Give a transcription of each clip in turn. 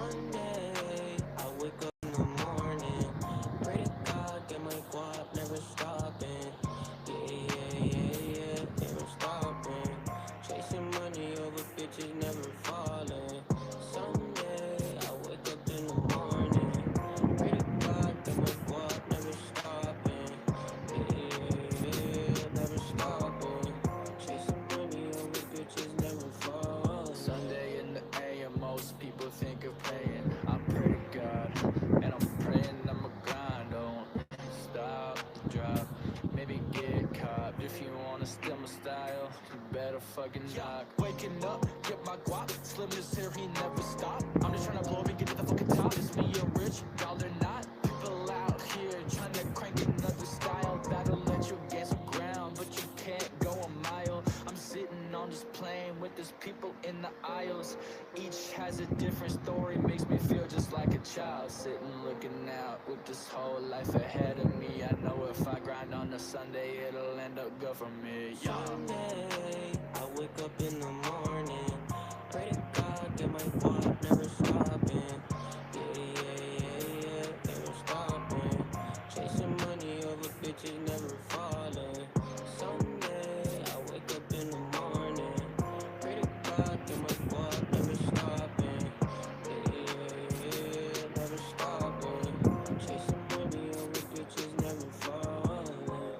Sunday, I wake up in the morning. Pray to God, get my guap, never stopping. Yeah, never stopping. Chasing money over bitches, never falling. Sunday, I wake up in the morning. Pray to God, get my guap, never stopping. Yeah, never stopping. Chasing money over bitches, never falling. Sunday in the AM, most people think of praying. I pray to God, and I'm praying I'ma grind. Don't stop the drop, maybe get caught. If you wanna steal my style, you better fucking knock. Waking up, get my guap, slim this hair, he never stop. I'm just tryna blow up and get to the fucking top. It's me a rich, y'all they're not. People out here trying to crank another style that'll let you gain some ground, but you can't go a mile. I'm sitting on this plane with these people in the aisles. Each has a different story, makes me feel just like a child. Sitting looking out with this whole life ahead of me. I know if I grind on a Sunday, it'll end up good for me. Sunday, I wake up in the morning. Pray to God, get my guap, never stopping. Yeah, never stopping. Chasing money over bitches, never falling. Sunday, I wake up in the morning. Pray to God, get my guap, never stopping. Yeah, never stopping. Chasing money over bitches, never falling.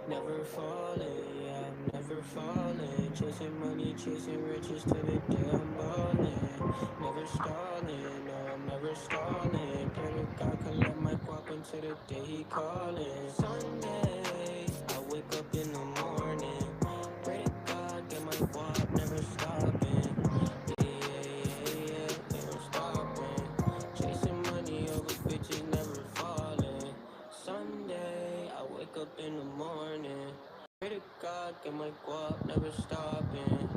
Never falling, yeah, I'm never falling. Chasing money, chasing riches to the day I'm balling. Never stalling, no, I'm never stalling. Pray to God, collect my guap until the day he calling. Sunday, I wake up in the morning. Pray to God, get my guap, never stopping. Yeah, never stopping. Chasing money over bitches, never falling. Sunday, I wake up in the morning. Pray to God, get my guap, never stopping.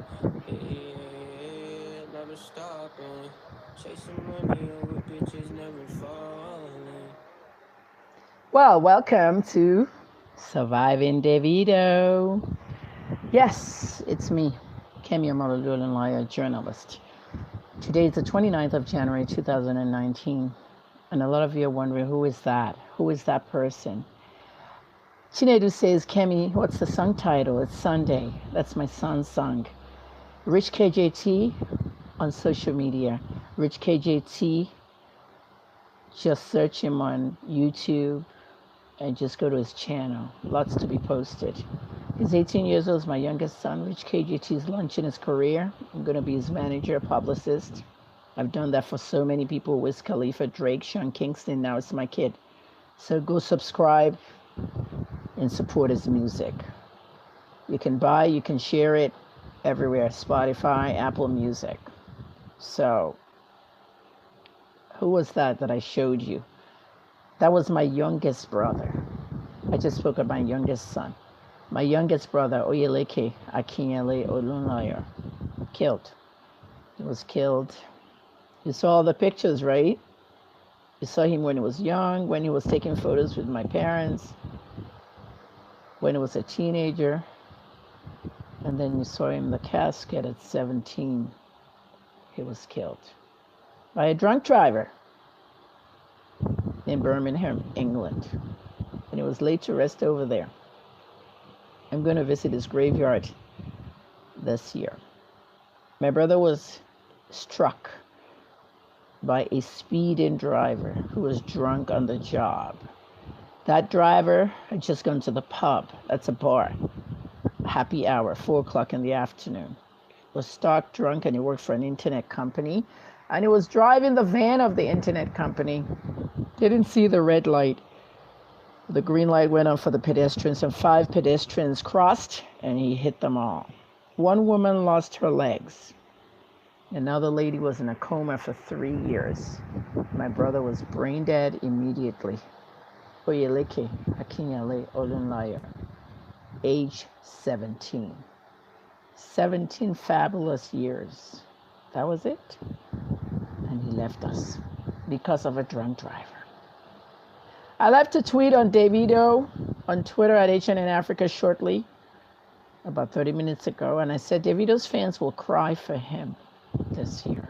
Yeah, never stopping. Chasing money over bitches, never falling. Well, welcome to Surviving Davido. Yes, it's me, Kemi Amalololanlaya, journalist. Today is the 29th of January 2019, and a lot of you are wondering, who is that? Who is that person? Chinedu says, Kemi, what's the song title? It's Sunday. That's my son's song. Rich KJT on social media. Rich KJT, just search him on YouTube and just go to his channel. Lots to be posted. He's 18 years old. He's my youngest son. Rich KJT is launching his career. I'm going to be his manager, publicist. I've done that for so many people. Wiz Khalifa, Drake, Sean Kingston. Now it's my kid. So go subscribe and support his music. You can buy, you can share it everywhere. Spotify, Apple Music. So who was that I showed you? That was my youngest brother. I just spoke of my youngest son. My youngest brother, Oyeleke Akinyele Olunlayo, killed. He was killed. You saw the pictures, right? You saw him when he was young, when he was taking photos with my parents, when he was a teenager, and then you saw him in the casket at 17. He was killed by a drunk driver in Birmingham, England. And he was laid to rest over there. I'm going to visit his graveyard this year. My brother was struck by a speeding driver who was drunk on the job. That driver had just gone to the pub. That's a bar. Happy hour, 4 o'clock in the afternoon. Was stark drunk, and he worked for an internet company. And he was driving the van of the internet company. Didn't see the red light. The green light went on for the pedestrians, and 5 pedestrians crossed, and he hit them all. One woman lost her legs. Another lady was in a coma for 3 years. My brother was brain dead immediately. Oyeleke Akinyele Olunlayo, age 17. 17 fabulous years. That was it. And he left us because of a drunk driver. I left a tweet on Davido on Twitter at HN in Africa shortly, about 30 minutes ago, and I said Davido's fans will cry for him this year.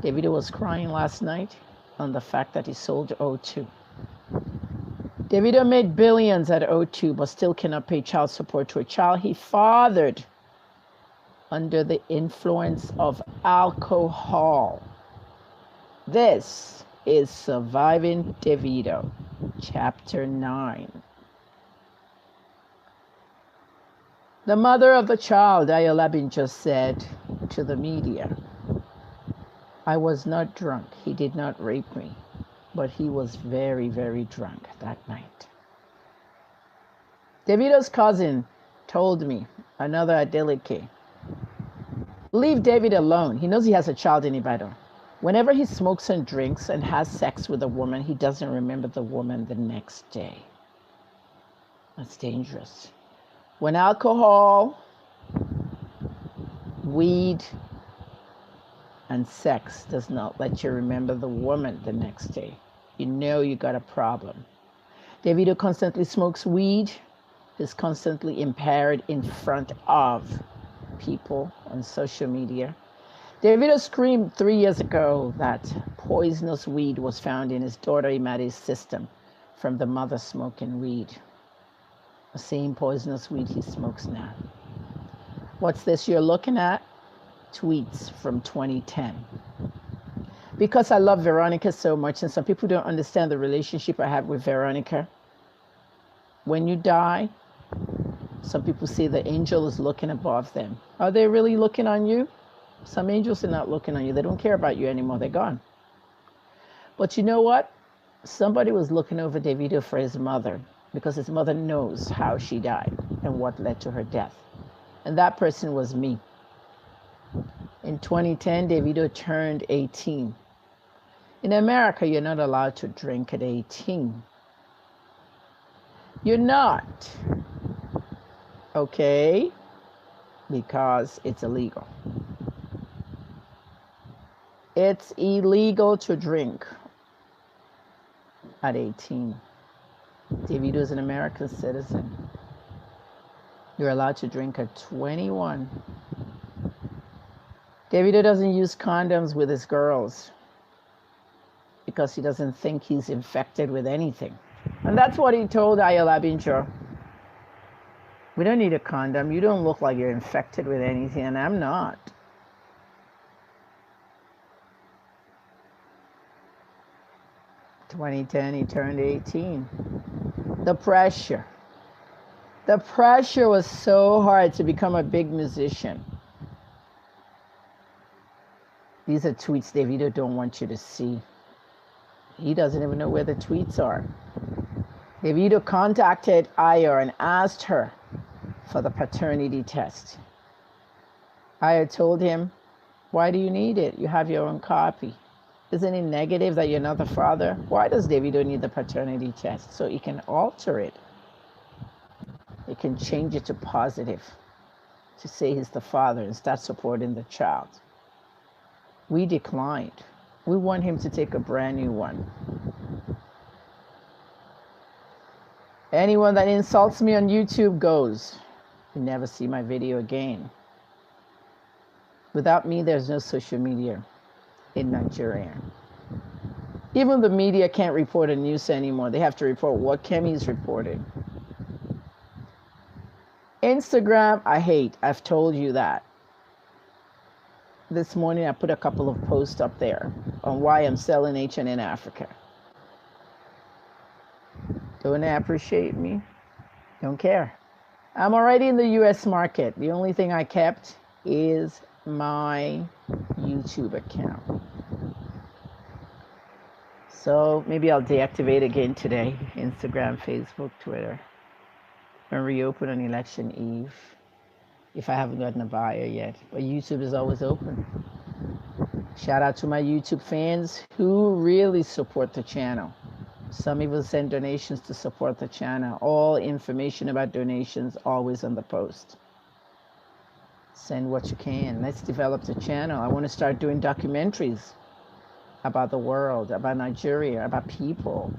Davido was crying last night. on the fact that he sold O2. Davido made billions at O2, but still cannot pay child support to a child he fathered under the influence of alcohol. This is Surviving Davido, Chapter 9. The mother of the child, Ayolabin, just said to the media, "I was not drunk. He did not rape me, but he was very, very drunk that night." Davido's cousin told me, another Adeleke, "Leave David alone. He knows he has a child in Ibadan. Whenever he smokes and drinks and has sex with a woman, he doesn't remember the woman the next day." That's dangerous. When alcohol, weed, and sex does not let you remember the woman the next day, you know you got a problem. Davido constantly smokes weed. He's constantly impaired in front of people on social media. Davido screamed 3 years ago that poisonous weed was found in his daughter Imade's system from the mother smoking weed. The same poisonous weed he smokes now. What's this you're looking at? Tweets from 2010. Because I love Veronica so much, and some people don't understand the relationship I have with Veronica. When you die, some people say the angel is looking above them. Are they really looking on you? Some angels are not looking on you. They don't care about you anymore. They're gone. But you know what? Somebody was looking over Davido for his mother, because his mother knows how she died and what led to her death. And that person was me. In 2010, Davido turned 18. In America, you're not allowed to drink at 18. You're not. Okay? Because it's illegal. It's illegal to drink at 18. Davido is an American citizen. You're allowed to drink at 21. Davido doesn't use condoms with his girls because he doesn't think he's infected with anything. And that's what he told Ayolabinjo. "We don't need a condom. You don't look like you're infected with anything," and I'm not. In 2010, he turned 18. The pressure. The pressure was so hard to become a big musician. These are tweets Davido don't want you to see. He doesn't even know where the tweets are. Davido contacted Ayo and asked her for the paternity test. Ayo told him, "Why do you need it? You have your own copy. Isn't it negative that you're not the father? Why does Davido need the paternity test?" So he can alter it. He can change it to positive, to say he's the father and start supporting the child. We declined. We want him to take a brand new one. Anyone that insults me on YouTube goes. You never see my video again. Without me, there's no social media in Nigeria. Even the media can't report a news anymore. They have to report what Kemi's reporting. Instagram, I hate. I've told you that. This morning, I put a couple of posts up there on why I'm selling HN in Africa. Don't they appreciate me? Don't care. I'm already in the US market. The only thing I kept is my YouTube account. So maybe I'll deactivate again today. Instagram, Facebook, Twitter. And reopen on election eve. If I haven't gotten a buyer yet. But YouTube is always open. Shout out to my YouTube fans who really support the channel. Some even send donations to support the channel. All information about donations always on the post. Send what you can. Let's develop the channel. I want to start doing documentaries about the world, about Nigeria, about people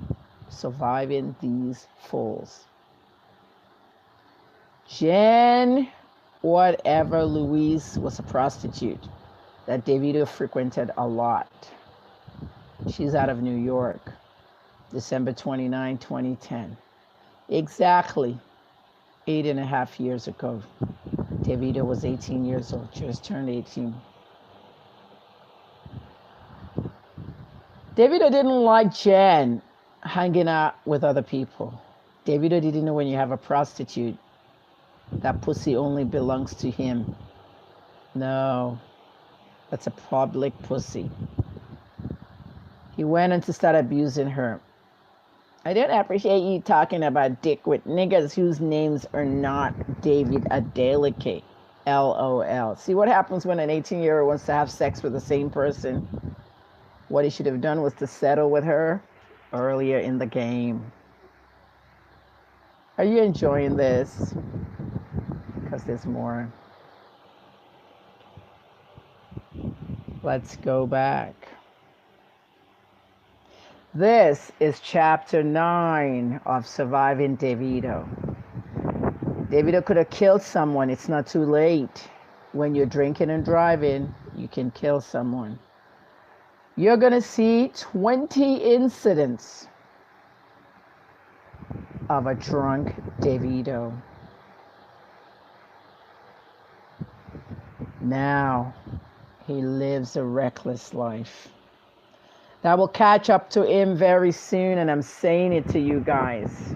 surviving these fools. Jen, whatever, Louise was a prostitute that Davido frequented a lot. She's out of New York. December 29, 2010. Exactly 8.5 years ago. Davido was 18 years old, just turned 18. Davido didn't like Jen hanging out with other people. Davido didn't know when you have a prostitute, that pussy only belongs to him. No, that's a public pussy. He went on to start abusing her. I don't appreciate you talking about dick with niggas whose names are not David Adeleke. LOL. See what happens when an 18-year-old wants to have sex with the same person? What he should have done was to settle with her earlier in the game. Are you enjoying this? Because there's more. Let's go back. This is chapter 9 of Surviving Davido. Davido could have killed someone. It's not too late. When you're drinking and driving, you can kill someone. You're going to see 20 incidents of a drunk Davido. Now, he lives a reckless life. That will catch up to him very soon, and I'm saying it to you guys.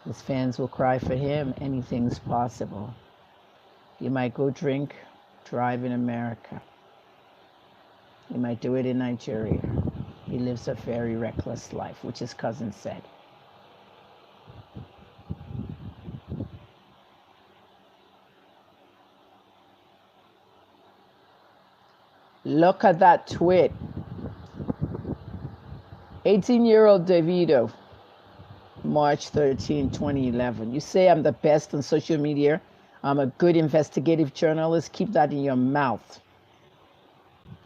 His fans will cry for him. Anything's possible. He might go drink, drive in America. He might do it in Nigeria. He lives a very reckless life, which his cousin said. Look at that tweet. 18-year-old Davido, March 13, 2011. You say I'm the best on social media. I'm a good investigative journalist. Keep that in your mouth.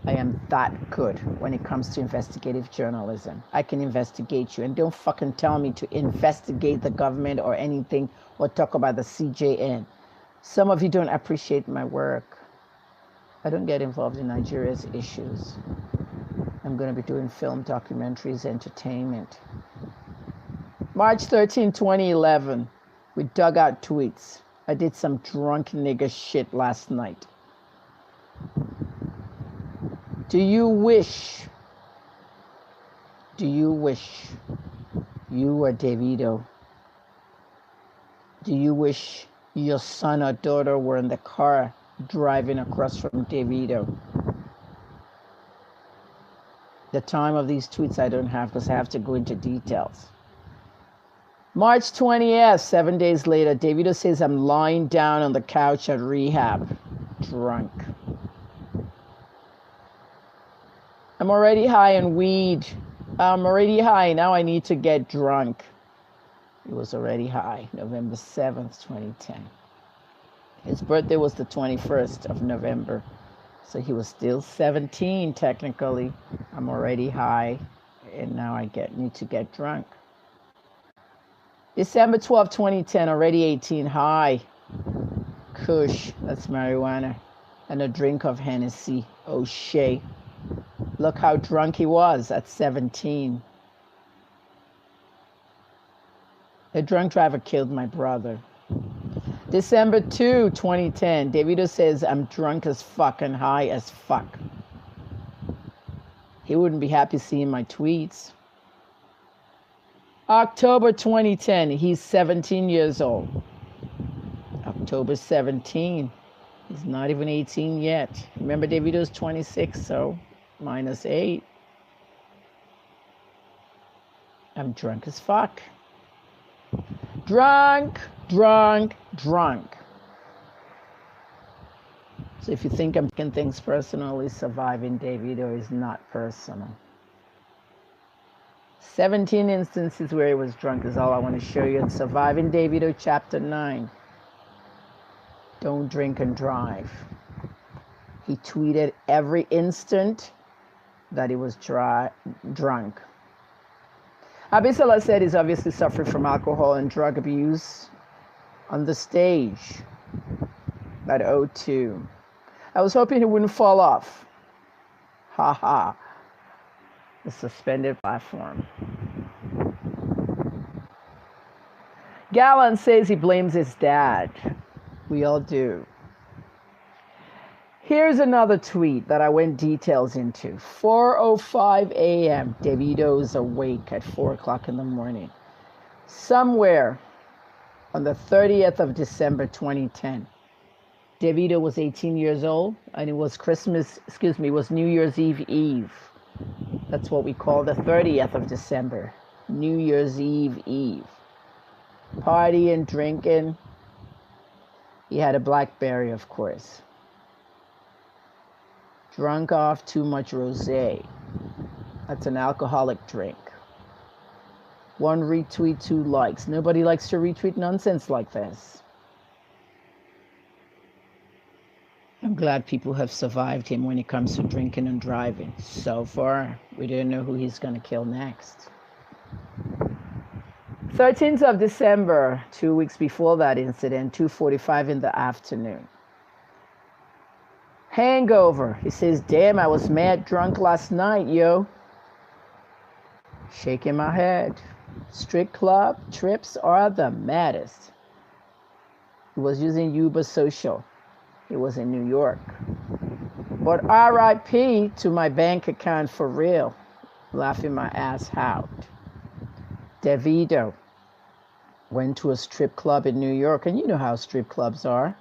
I am that good when it comes to investigative journalism. I can investigate you. And don't fucking tell me to investigate the government or anything or talk about the CJN. Some of you don't appreciate my work. I don't get involved in Nigeria's issues. I'm going to be doing film, documentaries, entertainment. March 13, 2011. We dug out tweets. I did some drunk nigga shit last night. Do you wish you were Davido? Do you wish your son or daughter were in the car driving across from Davido? The time of these tweets I don't have because I have to go into details. March 20th, 7 days later, Davido says I'm lying down on the couch at rehab, drunk. I'm already high on weed. I'm already high. Now I need to get drunk. He was already high, November 7th, 2010. His birthday was the 21st of November. So he was still 17, technically. I'm already high, and now I need to get drunk. December 12, 2010, already 18, high. Kush, that's marijuana, and a drink of Hennessy, O'Shea. Look how drunk he was at 17. A drunk driver killed my brother. December 2, 2010, Davido says I'm drunk as fuck and high as fuck. He wouldn't be happy seeing my tweets. October 2010, he's 17 years old. October 17, he's not even 18 yet. Remember, Davido's 26, so minus 8. I'm drunk as fuck. Drunk. So if you think I'm taking things personally, Surviving Davido is not personal. 17 instances where he was drunk is all I want to show you in Surviving Davido chapter 9. Don't drink and drive. He tweeted every instant that he was drunk. Abisola said he's obviously suffering from alcohol and drug abuse on the stage at O2. I was hoping he wouldn't fall off. Ha ha. The suspended platform. Gallant says he blames his dad. We all do. Here's another tweet that I went details into. 4:05 a.m. Davido's awake at 4 o'clock in the morning. Somewhere on the 30th of December 2010. Davido was 18 years old, and it was it was New Year's Eve. That's what we call the 30th of December. New Year's Eve. Partying, drinking. He had a BlackBerry, of course. Drunk off too much rosé. That's an alcoholic drink. 1 retweet, 2 likes. Nobody likes to retweet nonsense like this. I'm glad people have survived him when it comes to drinking and driving. So far, we don't know who he's going to kill next. 13th of December, 2 weeks before that incident, 2:45 in the afternoon. Hangover. He says, damn, I was mad drunk last night, yo. Shaking my head. Strip club trips are the maddest. He was using Uber Social. He was in New York. But RIP to my bank account for real. Laughing my ass out. Davido went to a strip club in New York, and you know how strip clubs are.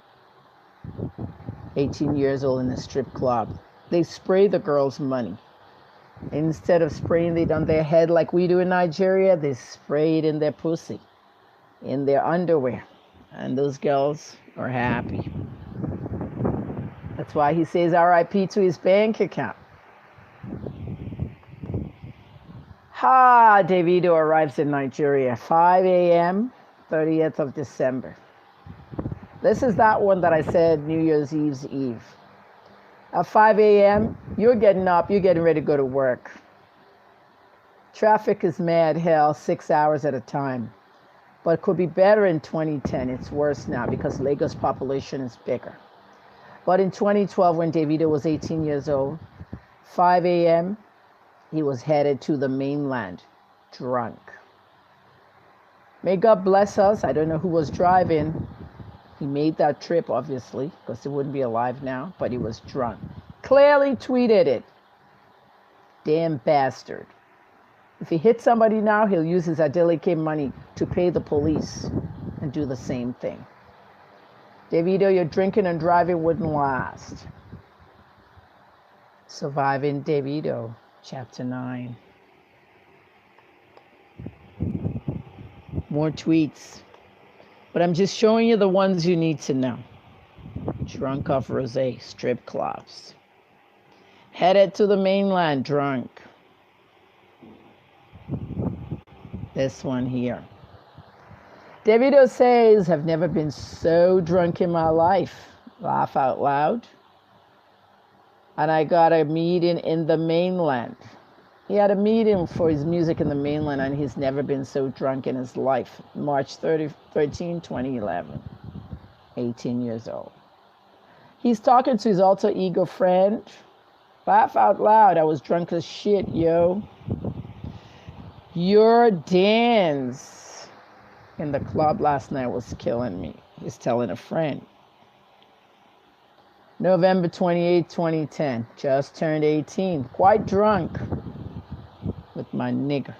18 years old in a strip club. They spray the girls' money. Instead of spraying it on their head like we do in Nigeria, they spray it in their pussy, in their underwear. And those girls are happy. That's why he says RIP to his bank account. Davido arrives in Nigeria, 5 a.m., 30th of December. This is that one that I said New Year's Eve. At 5 a.m., you're getting up, you're getting ready to go to work. Traffic is mad hell, 6 hours at a time. But it could be better in 2010. It's worse now because Lagos population is bigger. But in 2012, when Davido was 18 years old, 5 a.m., he was headed to the mainland, drunk. May God bless us. I don't know who was driving. He made that trip, obviously, because he wouldn't be alive now, but he was drunk. Clearly tweeted it. Damn bastard. If he hits somebody now, he'll use his Adeleke money to pay the police and do the same thing. Davido, your drinking and driving wouldn't last. Surviving Davido, Chapter 9. More tweets. But I'm just showing you the ones you need to know. Drunk off rosé, strip clubs. Headed to the mainland, drunk. This one here. Davido says, I've never been so drunk in my life. Laugh out loud. And I got a meeting in the mainland. He had a meeting for his music in the mainland, and he's never been so drunk in his life. March 13, 2011. 18 years old. He's talking to his alter ego friend. Laugh out loud. I was drunk as shit, yo. Your dance in the club last night was killing me. He's telling a friend. November 28, 2010. Just turned 18. Quite drunk. With my nigger.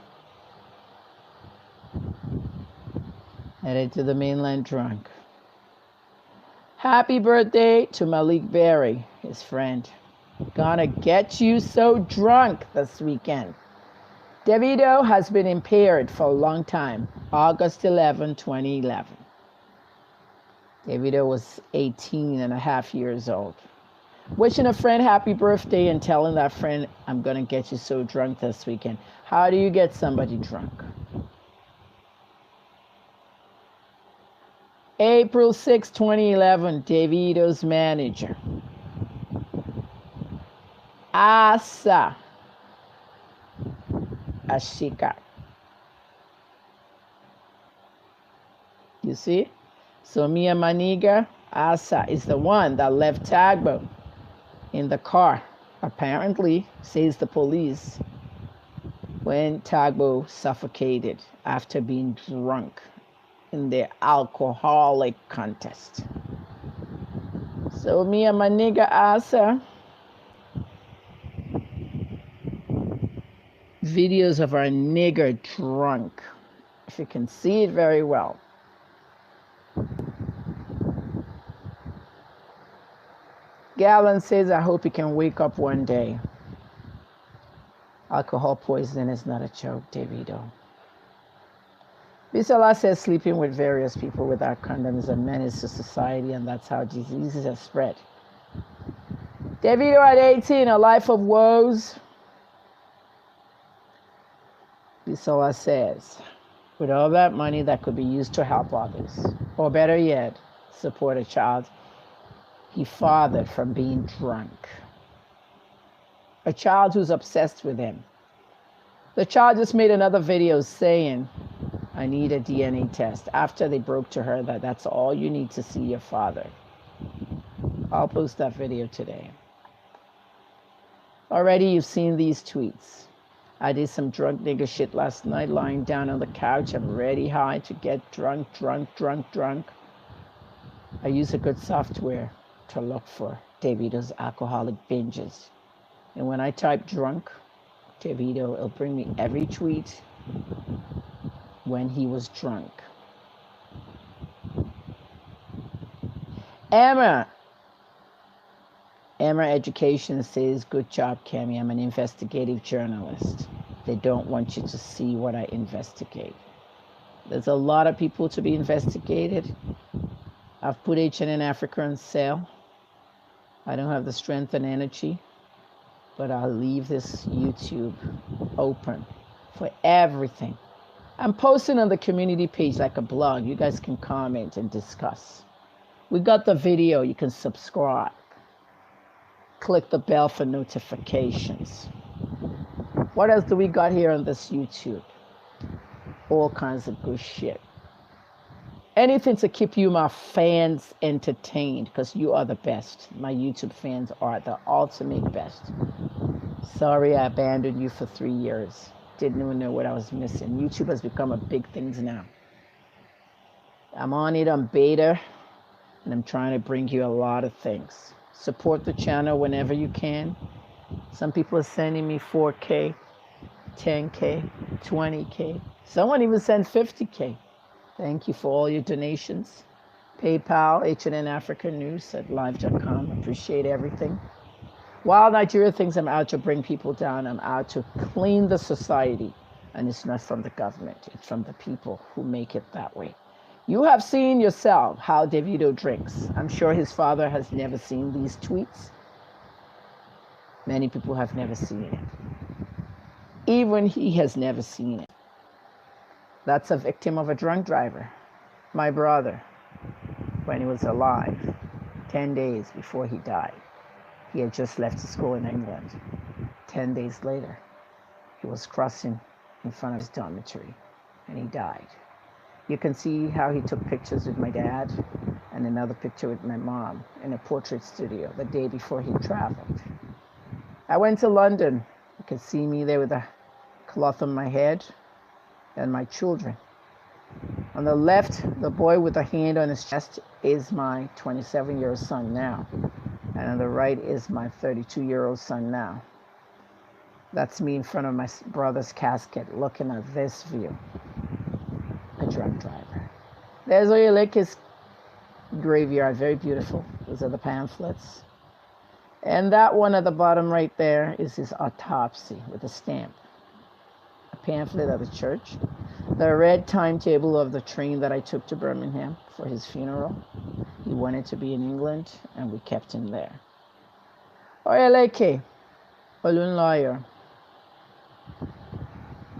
Headed to the mainland drunk. Happy birthday to Malik Berry, his friend. Gonna get you so drunk this weekend. Davido has been impaired for a long time. August 11, 2011. Davido was 18 and a half years old. Wishing a friend happy birthday and telling that friend, I'm going to get you so drunk this weekend. How do you get somebody drunk? April 6, 2011, Davido's manager. Asa Ashika. You see? So me and my nigga, Asa, is the one that left Tagbo in the car Apparently, says the police, when Tagbo suffocated after being drunk in their alcoholic contest. So me and my nigga Asa, videos of our nigger drunk, if you can see it very well. Gallon says, I hope he can wake up one day. Alcohol poisoning is not a joke, Davido. Bisola says sleeping with various people without condoms is a menace to society, and that's how diseases have spread. Davido at 18, a life of woes. Bisola says, with all that money that could be used to help others, or better yet, support a child he fathered from being drunk. A child who's obsessed with him. The child just made another video saying, I need a DNA test, after they broke to her that that's all you need to see your father. I'll post that video today. Already you've seen these tweets. I did some drunk nigga shit last night, lying down on the couch. I'm ready high to get drunk. I use a good software to look for Davido's alcoholic binges. And when I type drunk, Davido, it'll bring me every tweet when he was drunk. Emma Education says, good job, Kemi. I'm an investigative journalist. They don't want you to see what I investigate. There's a lot of people to be investigated. I've put HNN Africa on sale. I don't have the strength and energy, but I'll leave this YouTube open for everything. I'm posting on the community page like a blog. You guys can comment and discuss. We got the video. You can subscribe. Click the bell for notifications. What else do we got here on this YouTube? All kinds of good shit. Anything to keep you, my fans, entertained, because you are the best. My YouTube fans are the ultimate best. Sorry I abandoned you for 3 years. Didn't even know what I was missing. YouTube has become a big thing now. I'm on it on beta, and I'm trying to bring you a lot of things. Support the channel whenever you can. Some people are sending me 4K, 10K, 20K. Someone even sent 50K. Thank you for all your donations. PayPal, HNN Africa News at live.com. Appreciate everything. While Nigeria thinks I'm out to bring people down, I'm out to clean the society. And it's not from the government. It's from the people who make it that way. You have seen yourself how Davido drinks. I'm sure his father has never seen these tweets. Many people have never seen it. Even he has never seen it. That's a victim of a drunk driver. My brother, when he was alive, 10 days before he died, he had just left school in England. 10 days later, he was crossing in front of his dormitory, and he died. You can see how he took pictures with my dad and another picture with my mom in a portrait studio the day before he traveled. I went to London. You can see me there with a cloth on my head and my children. On the left, the boy with a hand on his chest is my 27-year-old son now. And on the right is my 32-year-old son now. That's me in front of my brother's casket looking at this view. A drunk driver. There's Oyeleke's graveyard, very beautiful. Those are the pamphlets. And that one at the bottom right there is his autopsy with a stamp. A pamphlet at the church. The red timetable of the train that I took to Birmingham for his funeral. He wanted to be in England, and we kept him there. Oyeleke, balloon lawyer,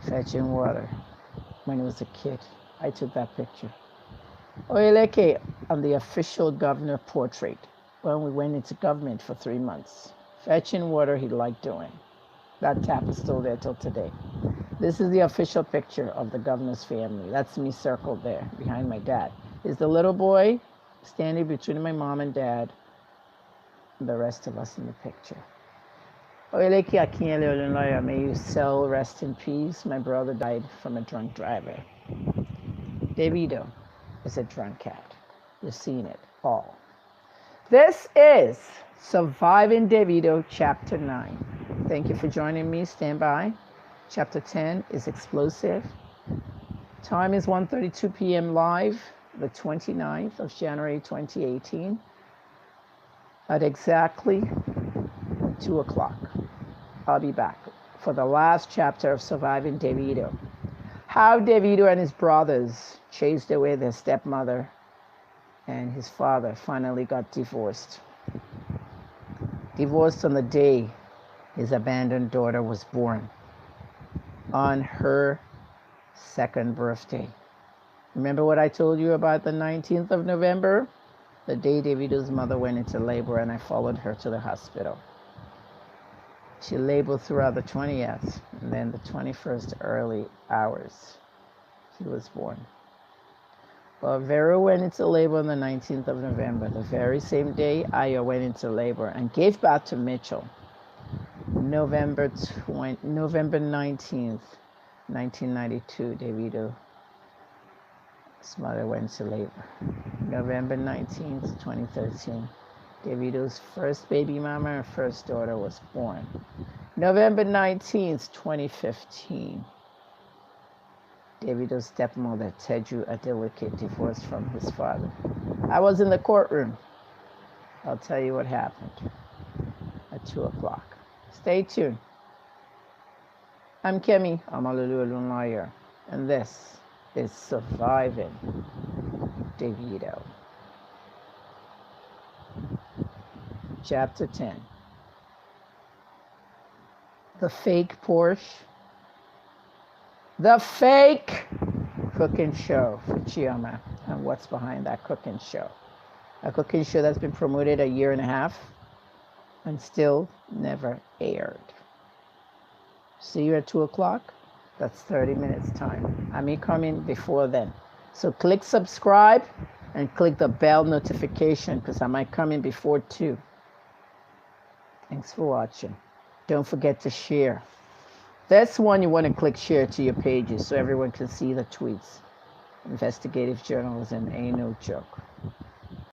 fetching water when he was a kid. I took that picture. Oyeleke on the official governor portrait when we went into government for 3 months. Fetching water he liked doing. That tap is still there till today. This is the official picture of the governor's family. That's me circled there behind my dad. Is the little boy standing between my mom and dad and the rest of us in the picture. Oyeleki Akinyele Olunloyo, may you cell rest in peace. My brother died from a drunk driver. Davido is a drunkard. You've seen it all. This is Surviving Davido, Chapter 9. Thank you for joining me. Stand by. Chapter 10 is explosive. Time is 1:32 p.m. live, the 29th of January 2018, at exactly 2 o'clock. I'll be back for the last chapter of Surviving Davido. How Davido and his brothers chased away their stepmother and his father finally got divorced. Divorced on the day his abandoned daughter was born, on her second birthday. Remember what I told you about the 19th of November? The day Davido's mother went into labor and I followed her to the hospital. She labored throughout the 20th, and then the 21st early hours, he was born. But Vera went into labor on the 19th of November, the very same day Aya went into labor and gave birth to Mitchell. November 19th, 1992, Davido's mother went to labor. November 19th, 2013, Davido's first baby mama and first daughter was born. November 19th, 2015, Davido's stepmother, Teju Adeleke, divorced from his father. I was in the courtroom. I'll tell you what happened at 2 o'clock. Stay tuned. I'm Kemi Amalulu Olunloyo, and this is Surviving Davido. Chapter 10. The fake Porsche. The fake cooking show for Chioma and what's behind that cooking show. A cooking show that's been promoted a year and a half and still never aired. See you at 2 o'clock. That's 30 minutes time. I may come in before then. So click subscribe and click the bell notification because I might come in before 2. Thanks for watching. Don't forget to share. This one you want to click share to your pages so everyone can see the tweets. Investigative journalism ain't no joke.